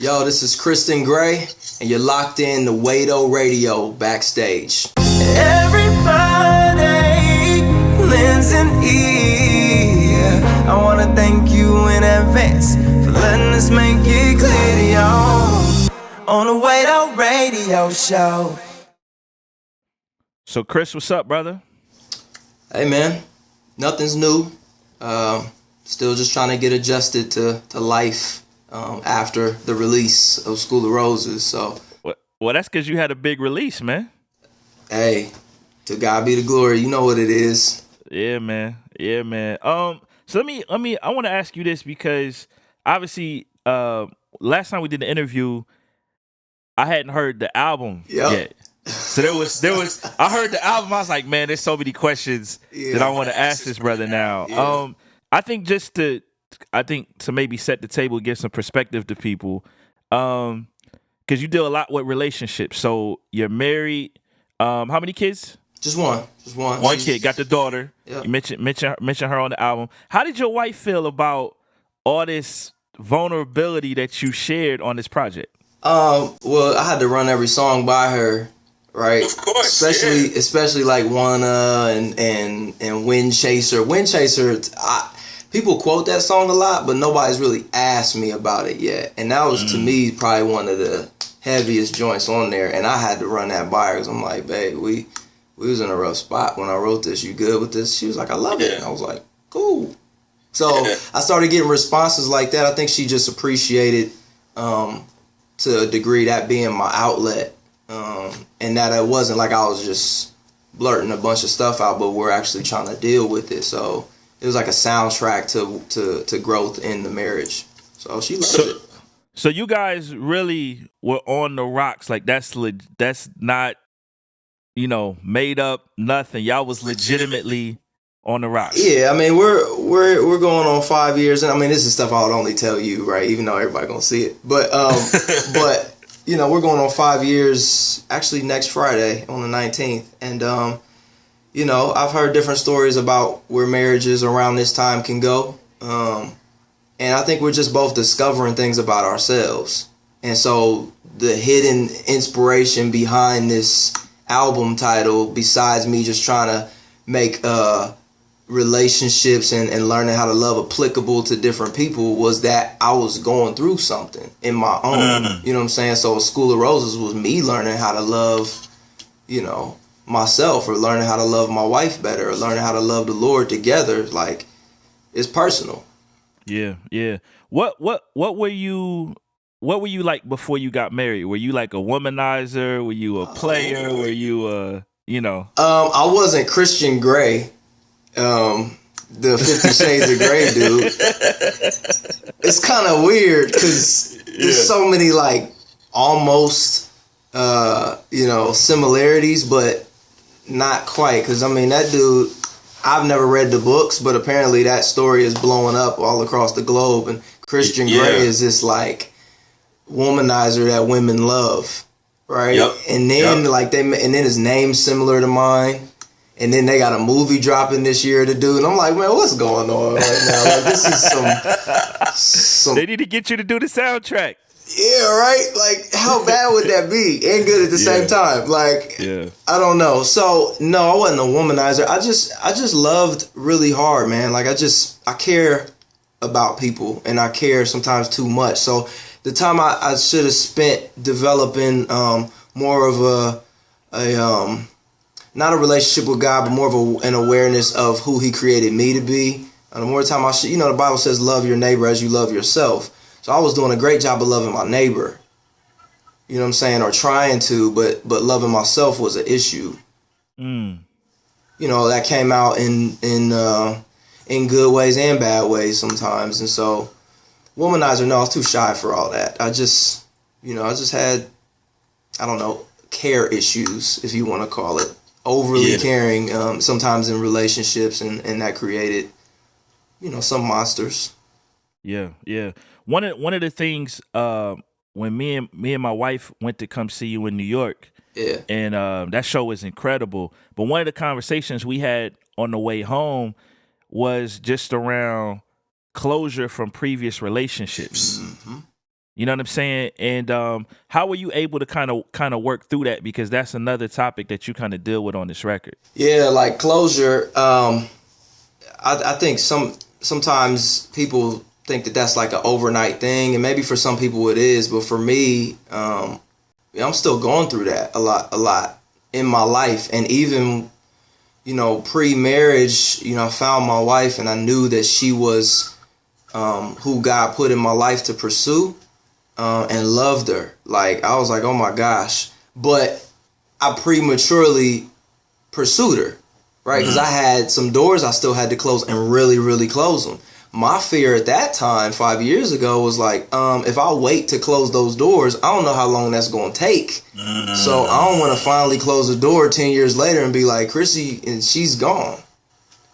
Yo, this is Christon Gray, and you're locked in to Wado Radio Backstage. Everybody lends an ear. I wanna thank you in advance for letting us make it clear to y'all on the Wado Radio Show. So, Chris, what's up, brother? Hey, man. Nothing's new. Still just trying to get adjusted to life after the release of School of Roses. So, well, that's because you had a big release, man. Hey, to God be the glory. You know what it is. Yeah, man. Yeah, man. So I want to ask you this because obviously, last time we did the interview, I hadn't heard the album yet. So there was. I heard the album. I was like, man, there's so many questions that I want to ask this brother now. Yeah. I think to maybe set the table, give some perspective to people, because you deal a lot with relationships. So you're married. How many kids? Just one. One kid. Got the daughter. Yep. You mentioned her on the album. How did your wife feel about all this vulnerability that you shared on this project? Well, I had to run every song by her, right? Of course, especially like Wanna and Windchaser. Windchaser, people quote that song a lot, but nobody's really asked me about it yet. And that was, to me, probably one of the heaviest joints on there. And I had to run that by her because I'm like, babe, we was in a rough spot when I wrote this. You good with this? She was like, I love it. And I was like, cool. So I started getting responses like that. I think she just appreciated, to a degree, that being my outlet. And that it wasn't like I was just blurting a bunch of stuff out, but we're actually trying to deal with it. So it was like a soundtrack to growth in the marriage. So she loved it. So you guys really were on the rocks. Like that's not, made up nothing. Y'all was legitimately on the rocks. Yeah, I mean we're going on 5 years, and I mean this is stuff I would only tell you, right? Even though everybody gonna see it, but but we're going on 5 years actually next Friday on the 19th, and I've heard different stories about where marriages around this time can go, and I think we're just both discovering things about ourselves, and so the hidden inspiration behind this album title, besides me just trying to make relationships and learning how to love applicable to different people, was that I was going through something in my own, you know what I'm saying? So School of Roses was me learning how to love, myself, or learning how to love my wife better, or learning how to love the Lord together. Like, it's personal. Yeah. What were you like before you got married? Were you like a womanizer? Were you a player? Were you I wasn't Christon Gray. The 50 Shades of Grey dude. It's kind of weird because there's so many like almost similarities, but not quite. Because I mean that dude, I've never read the books, but apparently that story is blowing up all across the globe. And Christon Gray is this like womanizer that women love, right? Yep. And then and then his name's similar to mine. And then they got a movie dropping this year to do, and I'm like, man, what's going on right now? Like, this is some. They need to get you to do the soundtrack. Yeah, right. Like, how bad would that be? And good at the same time. Like, I don't know. So no, I wasn't a womanizer. I just loved really hard, man. Like, I care about people, and I care sometimes too much. So the time I should have spent developing more of a not a relationship with God, but more of an awareness of who He created me to be. And the more time the Bible says, love your neighbor as you love yourself. So I was doing a great job of loving my neighbor, you know what I'm saying, or trying to, but loving myself was an issue. That came out in good ways and bad ways sometimes. And so, womanizer, no, I was too shy for all that. I just had, I don't know, care issues, if you want to call it. Overly caring, sometimes in relationships, and that created, some monsters. Yeah. One of the things when me and my wife went to come see you in New York, and that show was incredible. But one of the conversations we had on the way home was just around closure from previous relationships. You know what I'm saying? And how were you able to kind of work through that? Because that's another topic that you kind of deal with on this record. Yeah, like closure. I think sometimes people think that that's like an overnight thing, and maybe for some people it is, but for me, I'm still going through that a lot in my life. And even, pre-marriage, I found my wife and I knew that she was who God put in my life to pursue, and loved her. Like, I was like, oh my gosh. But I prematurely pursued her, right? Because I had some doors I still had to close and really, really close them. My fear at that time, 5 years ago, was like, if I wait to close those doors, I don't know how long that's going to take. So I don't want to finally close the door 10 years later and be like, Chrissy, and she's gone.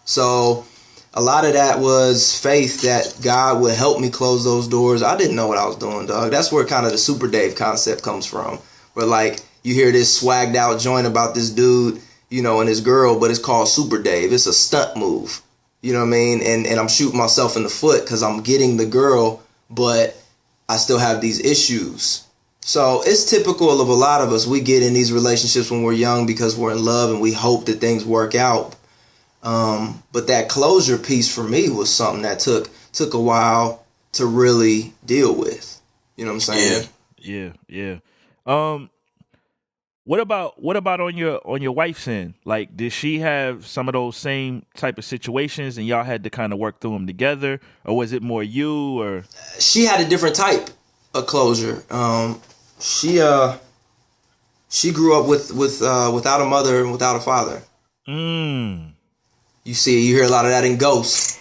So a lot of that was faith that God would help me close those doors. I didn't know what I was doing, dog. That's where kind of the Super Dave concept comes from. Where, like, you hear this swagged out joint about this dude, and his girl, but it's called Super Dave. It's a stunt move. You know what I mean? And I'm shooting myself in the foot because I'm getting the girl, but I still have these issues. So it's typical of a lot of us. We get in these relationships when we're young because we're in love and we hope that things work out. But that closure piece for me was something that took a while to really deal with. You know what I'm saying? Yeah. What about on your wife's end? Like, did she have some of those same type of situations and y'all had to kind of work through them together, or was it more you? Or she had a different type of closure. She grew up without a mother and without a father. You hear a lot of that in Ghost.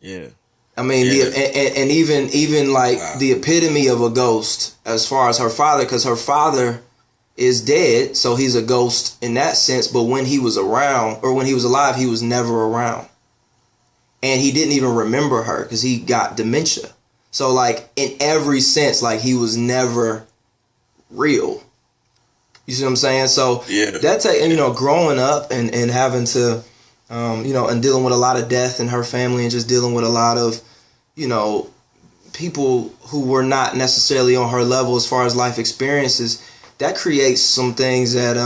Yeah. I mean, and even like the epitome of a ghost as far as her father, because her father is dead, so he's a ghost in that sense. But when he was around, or when he was alive, he was never around, and he didn't even remember her because he got dementia. So, like, in every sense, like, he was never real. You see what I'm saying? So that's growing up and having to, and dealing with a lot of death in her family, and just dealing with a lot of, people who were not necessarily on her level as far as life experiences. That creates some things that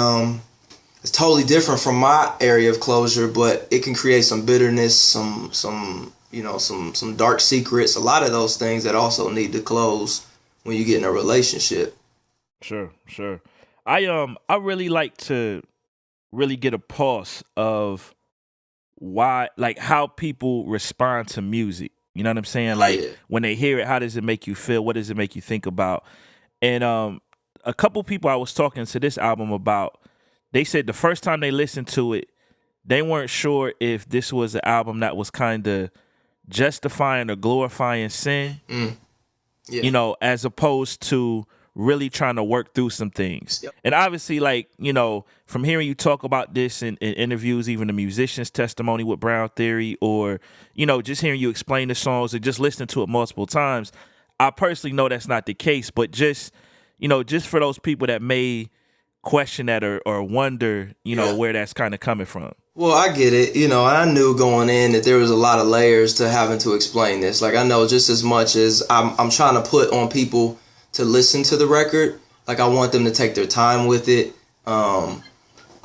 is totally different from my area of closure, but it can create some bitterness, some dark secrets, a lot of those things that also need to close when you get in a relationship. Sure. I really like to really get a pulse of why, like, how people respond to music. You know what I'm saying? Like, when they hear it, how does it make you feel? What does it make you think about? And a couple people I was talking to this album about, they said the first time they listened to it, they weren't sure if this was an album that was kind of justifying or glorifying sin, as opposed to really trying to work through some things. Yep. And obviously, like, from hearing you talk about this in interviews, even the musician's testimony with Brown Theory, or, just hearing you explain the songs or just listening to it multiple times, I personally know that's not the case. But just for those people that may question that or wonder, where that's kind of coming from. Well, I get it. I knew going in that there was a lot of layers to having to explain this. Like, I know just as much as I'm trying to put on people to listen to the record, like, I want them to take their time with it. I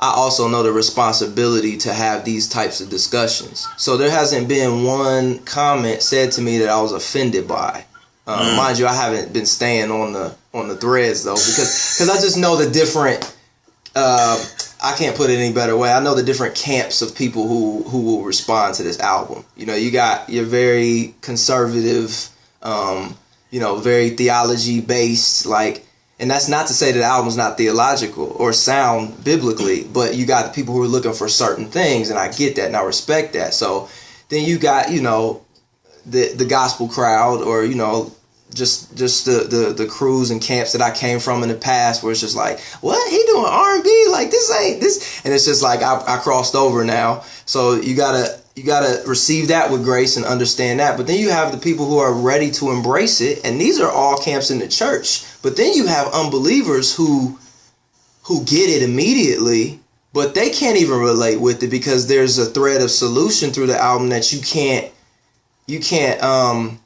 also know the responsibility to have these types of discussions. So there hasn't been one comment said to me that I was offended by. Mind you, I haven't been staying on the threads though, because I just know the different. I can't put it any better way. I know the different camps of people who will respond to this album. You got your very conservative, very theology based, like, and that's not to say that the album's not theological or sound biblically, but you got the people who are looking for certain things, and I get that and I respect that. So then you got the gospel crowd, or just the crews and camps that I came from in the past, where it's just like, what, he doing R&B, like, this ain't this, and it's just like I crossed over now. So you gotta receive that with grace and understand that. But then you have the people who are ready to embrace it, and these are all camps in the church. But then you have unbelievers who get it immediately, but they can't even relate with it because there's a thread of solution through the album that you can't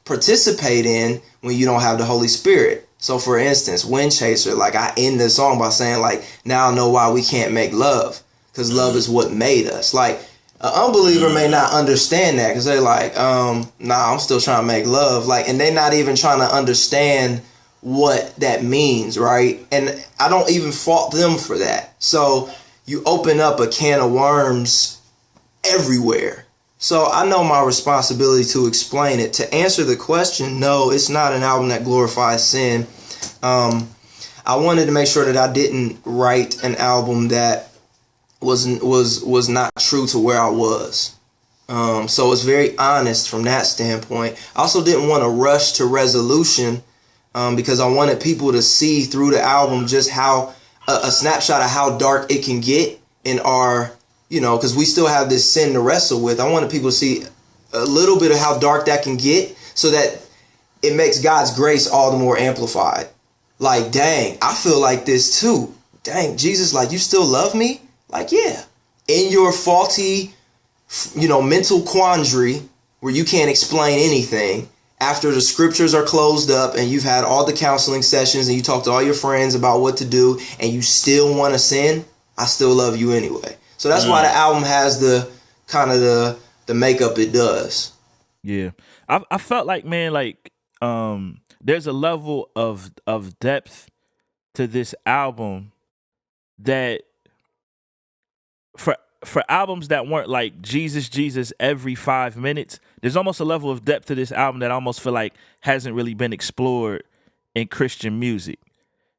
participate in when you don't have the Holy Spirit. So for instance, Windchaser, like I end the song by saying like, now I know why we can't make love, because love is what made us. Like an unbeliever may not understand that because they're like, nah, I'm still trying to make love. Like, and they're not even trying to understand what that means, right? And I don't even fault them for that. So you open up a can of worms everywhere. So I know my responsibility to explain it. To answer the question, no, it's not an album that glorifies sin. I wanted to make sure that I didn't write an album that was not true to where I was. So it's very honest from that standpoint. I also didn't want to rush to resolution because I wanted people to see through the album just how a snapshot of how dark it can get in our, because we still have this sin to wrestle with. I wanted people to see a little bit of how dark that can get so that it makes God's grace all the more amplified. Like, dang, I feel like this too. Dang, Jesus, like, you still love me? Like, yeah. In your faulty, mental quandary where you can't explain anything, after the scriptures are closed up and you've had all the counseling sessions and you talk to all your friends about what to do and you still want to sin, I still love you anyway. So that's why the album has the kind of the makeup it does. Yeah. I felt like, man, like there's a level of depth to this album that for albums that weren't like Jesus every 5 minutes, there's almost a level of depth to this album that I almost feel like hasn't really been explored in Christian music.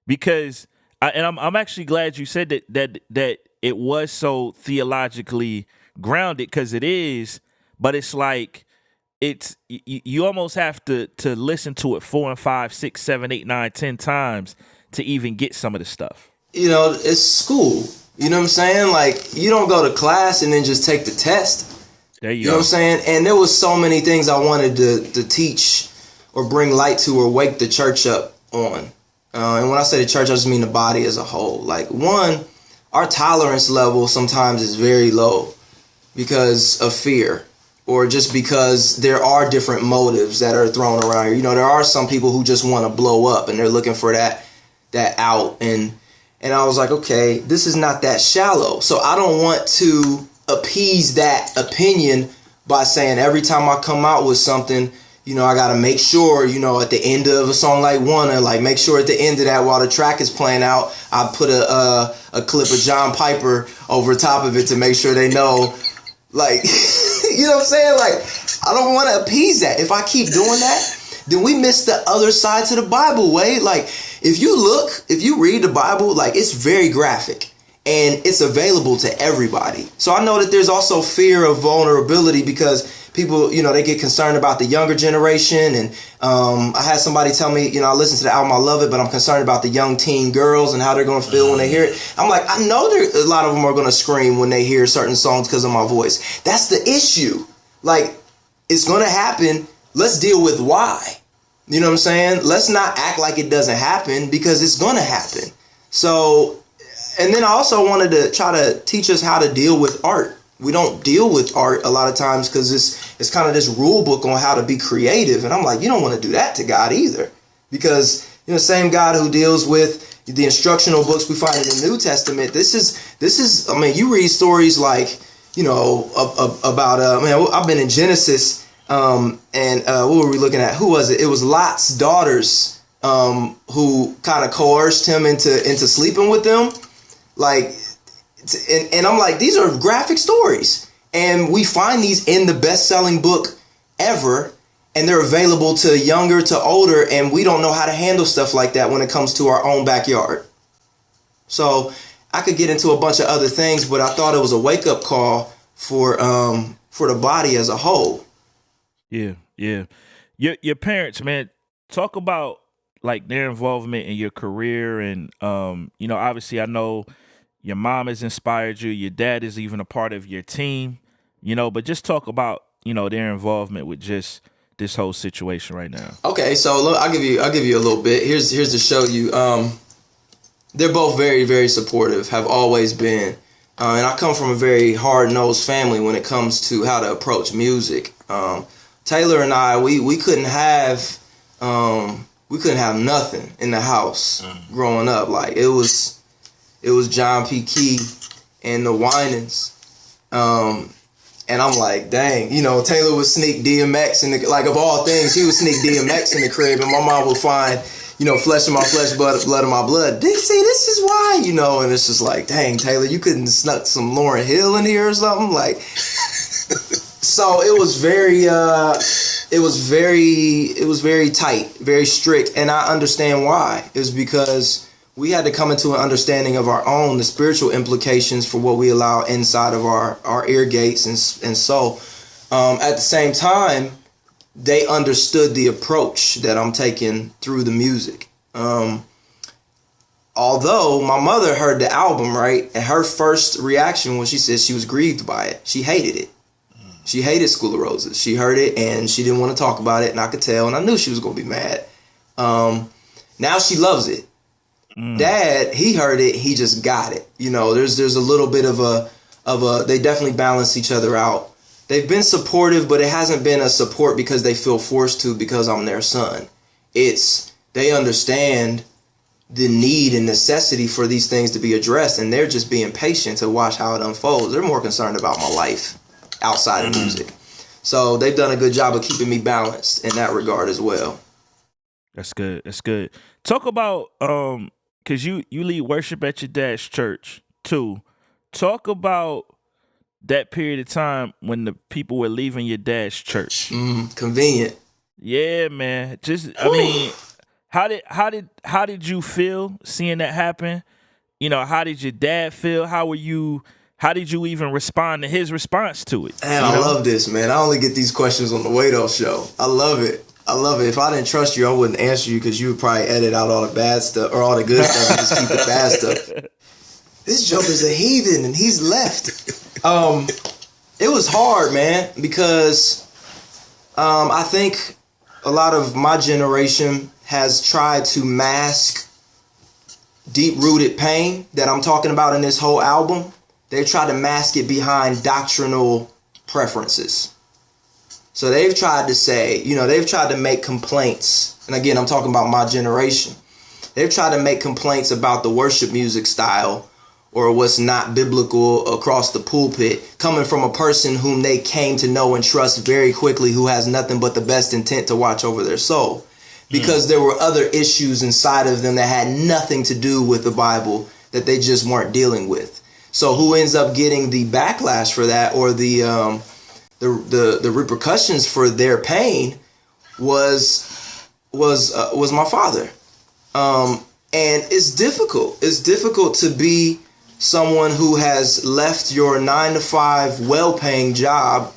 Because I'm actually glad you said that it was so theologically grounded, because it is, but it's like you almost have to listen to it 4 and 5, 6, 7, 8, 9, 10 times to even get some of the stuff. It's school. You know what I'm saying? Like, you don't go to class and then just take the test. There you know go. what I'm saying? And there was so many things I wanted to teach or bring light to or wake the church up on. And when I say the church, I just mean the body as a whole. Like, one, our tolerance level sometimes is very low because of fear, or just because there are different motives that are thrown around here. There are some people who just want to blow up and they're looking for that out. And I was like, okay, this is not that shallow. So I don't want to appease that opinion by saying every time I come out with something, I got to make sure, at the end of a song like Wanna, like make sure at the end of that while the track is playing out, I put a clip of John Piper over top of it to make sure they know, like, you know what I'm saying? Like, I don't want to appease that. If I keep doing that, then we miss the other side to the Bible, Wade. Like, if you read the Bible, like, it's very graphic and it's available to everybody. So I know that there's also fear of vulnerability because people, they get concerned about the younger generation. And I had somebody tell me, I listen to the album, I love it, but I'm concerned about the young teen girls and how they're going to feel when they hear it. I'm like, I know a lot of them are going to scream when they hear certain songs because of my voice. That's the issue. Like, it's going to happen. Let's deal with why. You know what I'm saying? Let's not act like it doesn't happen, because it's going to happen. So, and then I also wanted to try to teach us how to deal with art. We don't deal with art a lot of times because it's kind of this rule book on how to be creative. And I'm like, you don't want to do that to God either, because, same God who deals with the instructional books we find in the New Testament. This is, I mean, you read stories like, about, I've been in Genesis. And what were we looking at? Who was it? It was Lot's daughters who kind of coerced him into sleeping with them. Like, and I'm like, these are graphic stories. And we find these in the best-selling book ever. And they're available to younger, to older. And we don't know how to handle stuff like that when it comes to our own backyard. So I could get into a bunch of other things, but I thought it was a wake-up call for the body as a whole. Yeah. Your parents, man, talk about like their involvement in your career, and obviously I know your mom has inspired you, your dad is even a part of your team, but just talk about, their involvement with just this whole situation right now. Okay, so look, I'll give you a little bit. Here's to show you. They're both very, very supportive, have always been. And I come from a very hard-nosed family when it comes to how to approach music. Taelor and I, we couldn't have we couldn't have nothing in the house growing up. Like it was John P. Key and the Winans. And I'm like, dang, you know, Taylor would sneak DMX in the, like of all things, he would sneak DMX in the crib, and my mom would find, you know, flesh of my flesh, blood of my blood. See, this is why, you know, and it's just like, dang, Taylor, you couldn't snuck some Lauryn Hill in here or something, like. So it was very tight, very strict, and I understand why. It was because we had to come into an understanding of our own, the spiritual implications for what we allow inside of our ear gates and soul. At the same time, they understood the approach that I'm taking through the music. Although my mother heard the album, right, and her first reaction was she said she was grieved by it. She hated it. She hated School of Roses. She heard it and she didn't want to talk about it, and I could tell, and I knew she was going to be mad. Now she loves it. Dad, he heard it, he just got it. You know, there's a little bit of a they definitely balance each other out. They've been supportive, but it hasn't been a support because they feel forced to because I'm their son. It's they understand the need and necessity for these things to be addressed, and they're just being patient to watch how it unfolds. They're more concerned about my life outside of music. So they've done a good job of keeping me balanced in that regard as well. That's good. That's good. Talk about because you lead worship at your dad's church too. Talk about that period of time when the people were leaving your dad's church. Convenient. Yeah, man. I mean, how did you feel seeing that happen? You know, how did your dad feel? How did you even respond to his response to it? Man, I love this, man. I only get these questions on the Wado show. I love it. If I didn't trust you, I wouldn't answer you because you would probably edit out all the bad stuff or all the good stuff and just keep the bad stuff. This joker's a heathen and he's left. It was hard, man, because I think a lot of my generation has tried to mask deep-rooted pain that I'm talking about in this whole album. They tried to mask it behind doctrinal preferences. So they've tried to say, you know, they've tried to make complaints. And again, I'm talking about my generation. They've tried to make complaints about the worship music style or what's not biblical across the pulpit coming from a person whom they came to know and trust very quickly, who has nothing but the best intent to watch over their soul. Because there were other issues inside of them that had nothing to do with the Bible that they just weren't dealing with. So who ends up getting the backlash for that, or the repercussions for their pain was my father. And it's difficult. It's difficult to be someone who has left your 9-to-5 well-paying job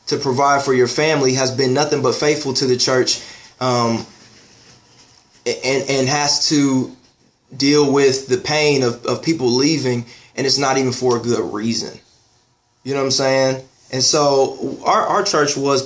to provide for your family, has been nothing but faithful to the church, and has to deal with the pain of people leaving, and it's not even for a good reason. You know what I'm saying? And so our church was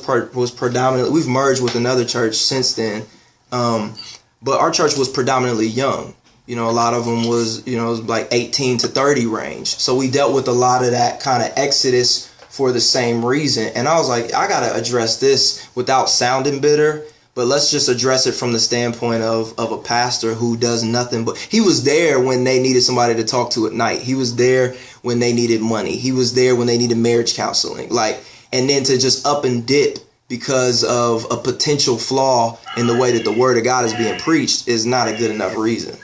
predominantly, we've merged with another church since then, but our church was predominantly young. You know, a lot of them was, you know, it was like 18 to 30 range. So we dealt with a lot of that kind of exodus for the same reason. And I was like, I got to address this without sounding bitter, but let's just address it from the standpoint of a pastor who does nothing but, he was there when they needed somebody to talk to at night. He was there when they needed money. He was there when they needed marriage counseling. Like, and then to just up and dip because of a potential flaw in the way that the word of God is being preached is not a good enough reason.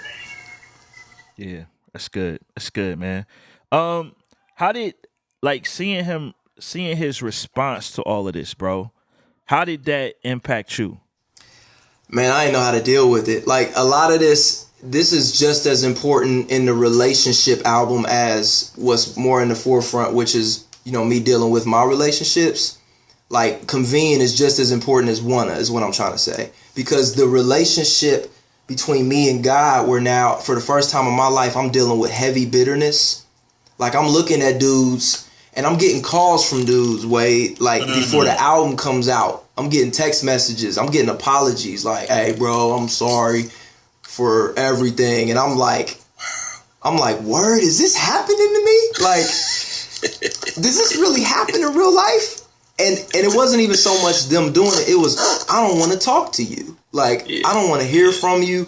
Yeah, that's good. That's good, man. How did, like, seeing his response to all of this, bro, how did that impact you? Man, I didn't know how to deal with it. Like, a lot of this is just as important in the relationship album as what's more in the forefront, which is, you know, me dealing with my relationships. Like, Convene is just as important as Wanna, is what I'm trying to say. Because the relationship between me and God, where now, for the first time in my life, I'm dealing with heavy bitterness. Like, I'm looking at dudes, and I'm getting calls from dudes, before the album comes out. I'm getting text messages. I'm getting apologies. Like, hey, bro, I'm sorry for everything. And I'm like, word, is this happening to me? Like, does this really happen in real life? And it wasn't even so much them doing it. It was I don't want to talk to you. Like, I don't want to hear from you.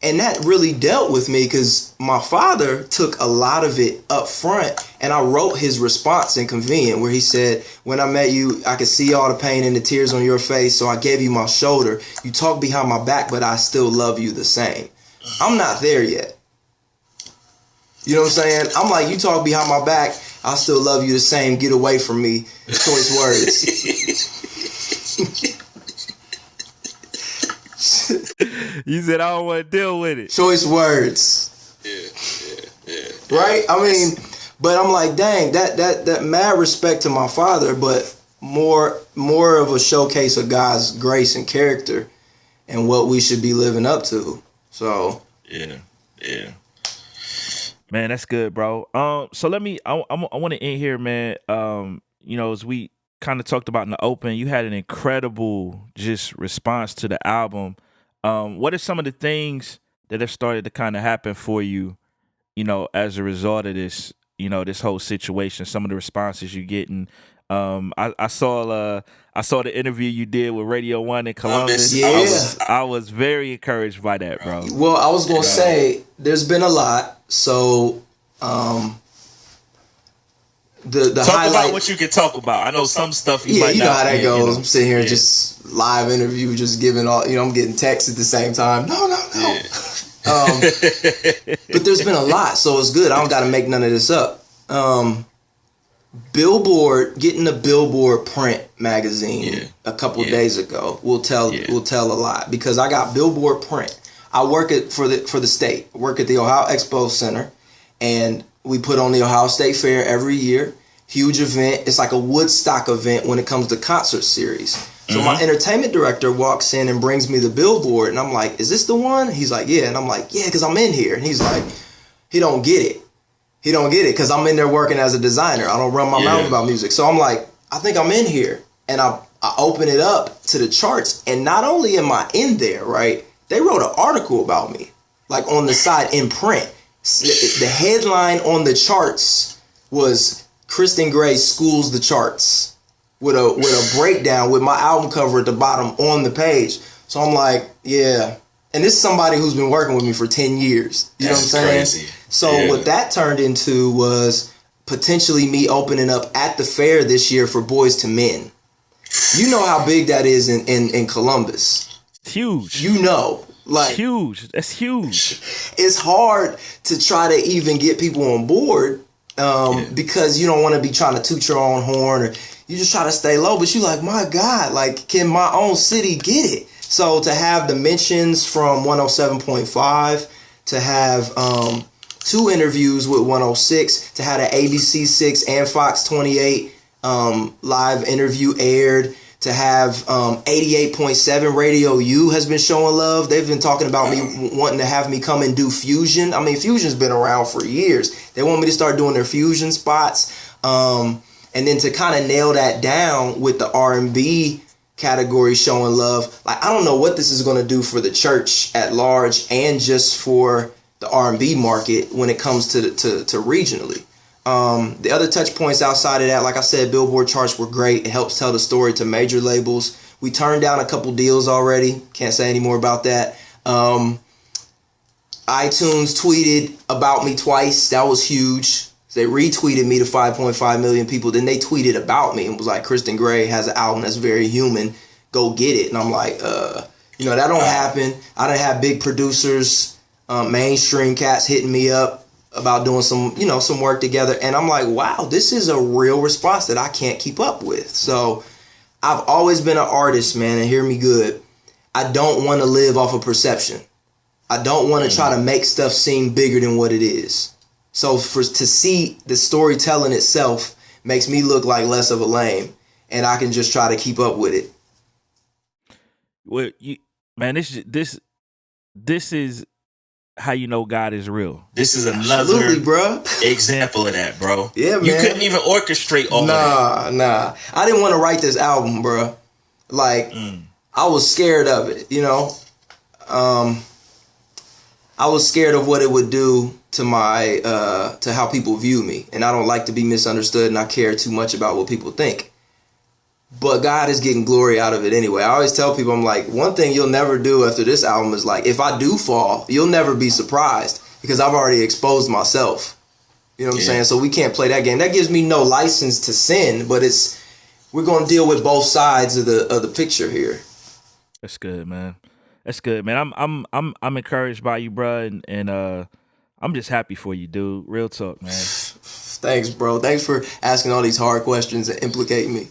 And that really dealt with me because my father took a lot of it up front, and I wrote his response in Convenient where he said, when I met you, I could see all the pain and the tears on your face, so I gave you my shoulder. You talk behind my back, but I still love you the same. I'm not there yet. You know what I'm saying? I'm like, you talk behind my back, I still love you the same. Get away from me. Choice words. You said I don't want to deal with it. Choice words. Yeah. Right? I mean, but I'm like, dang, that mad respect to my father, but more of a showcase of God's grace and character and what we should be living up to. So yeah. Man, that's good, bro. So I want to end here, man. As we kind of talked about in the open, you had an incredible just response to the album. What are some of the things that have started to kind of happen for you, as a result of this, this whole situation, some of the responses you're getting? I saw the interview you did with Radio 1 in Columbus. Yeah. I was very encouraged by that, bro. Well, I was going to say, there's been a lot. So, the talk highlight about what you can talk about. I know some stuff you might you know not, how that goes. I'm sitting here Yeah. just live interview, just giving all, I'm getting texts at the same time. No. But there's been a lot, so it's good. I don't got to make none of this up. Billboard, getting the Billboard print magazine a couple days ago will tell a lot, because I got Billboard print. I work for the state. I work at the Ohio Expo Center, and we put on the Ohio State Fair every year. Huge event. It's like a Woodstock event when it comes to concert series. So my entertainment director walks in and brings me the Billboard, and I'm like, is this the one? He's like, yeah. And I'm like, yeah, because I'm in here. And he's like, he don't get it. He don't get it because I'm in there working as a designer. I don't run my mouth about music. So I'm like, I think I'm in here. And I open it up to the charts, and not only am I in there, right? They wrote an article about me, like on the side in print. The headline on the charts was Christon Gray schools the charts with a breakdown with my album cover at the bottom on the page. So I'm like, yeah. And this is somebody who's been working with me for 10 years. You know what I'm saying? Crazy. So what that turned into was potentially me opening up at the fair this year for Boys to Men. You know how big that is in Columbus. It's huge. Like, huge. That's huge. It's hard to try to even get people on board because you don't want to be trying to toot your own horn, or you just try to stay low. But you like, my God, like, can my own city get it? So to have the mentions from 107.5, to have 2 interviews with 106, to have the ABC 6 and Fox 28 live interview aired, to have 88.7 Radio U has been showing love. They've been talking about me wanting to have me come and do Fusion. I mean, Fusion's been around for years. They want me to start doing their Fusion spots. And then to kind of nail that down with the R&B category showing love. Like, I don't know what this is going to do for the church at large and just for the R&B market when it comes to regionally. The other touch points outside of that, like I said, Billboard charts were great. It helps tell the story to major labels. We turned down a couple deals already. Can't say any more about that. iTunes tweeted about me twice. That was huge. They retweeted me to 5.5 million people. Then they tweeted about me and was like, Christon Gray has an album that's very human. Go get it. And I'm like, that don't happen. I done have big producers, mainstream cats hitting me up about doing some work together. And I'm like, wow, this is a real response that I can't keep up with. So I've always been an artist, man, and hear me good. I don't want to live off of perception. I don't want to try to make stuff seem bigger than what it is. So to see the storytelling itself makes me look like less of a lame, and I can just try to keep up with it. Well, this is how you know God is real. This is another bro. example of that, bro. Yeah, man. You couldn't even orchestrate all of that. Nah. I didn't want to write this album, bro. Like, I was scared of it, I was scared of what it would do to my to how people view me, and I don't like to be misunderstood, and I care too much about what people think. but God is getting glory out of it anyway. I always tell people, I'm like, one thing you'll never do after this album is like, if I do fall, you'll never be surprised because I've already exposed myself. You know what I'm saying? So we can't play that game. That gives me no license to sin, but we're going to deal with both sides of the picture here. That's good, man. That's good, man. I'm encouraged by you, bro, and I'm just happy for you, dude. Real talk, man. Thanks, bro. Thanks for asking all these hard questions and implicating me.